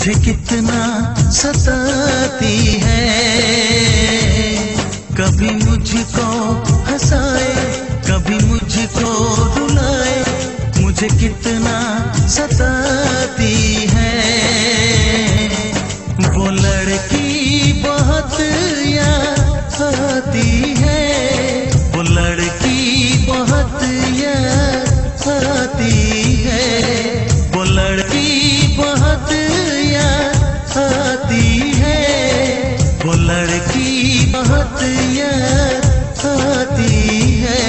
मुझे कितना सताती है। कभी मुझको हंसाए, कभी मुझको रुलाए, मुझे कितना सताती है। वो लड़की बहुत याद आती है, वो लड़की बहुत याद आती है, वो लड़की बहुत याद आती है, वो लड़की बहुत याद आती है।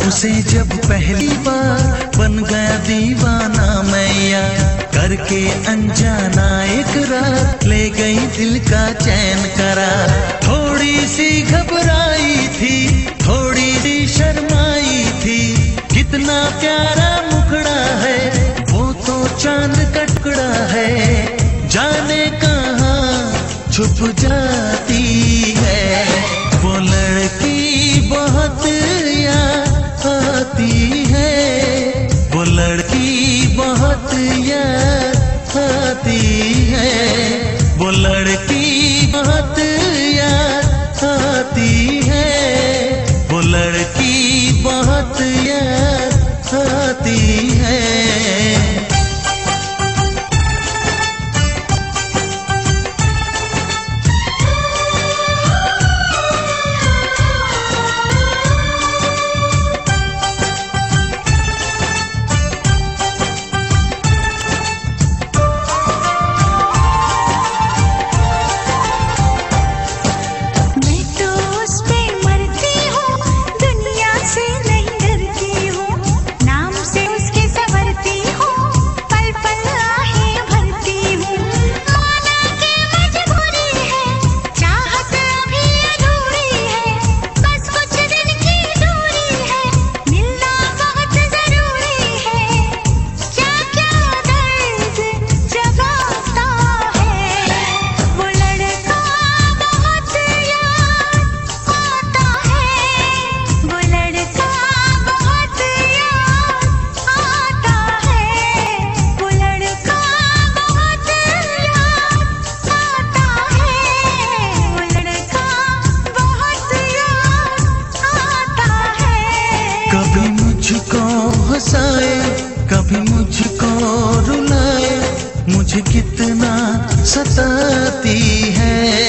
उसे जब पहली बार बन गया दीवाना मैया, करके अनजाना एक रात ले गई दिल का चैन करार। थोड़ी सी घबराई थी, थोड़ी सी शर्माई थी, कितना प्यारा मुखड़ा है, वो तो चांद का टुकड़ा है, जाने कहाँ छुप जाती है। वो लड़की बहुत याद आती है, वो लड़की बहुत याद आती है, वो लड़की बहुत याद आती है, वो लड़की बहुत याद आती है। कभी मुझको हंसाए, कभी मुझको रुलाए, मुझे कितना सताती है।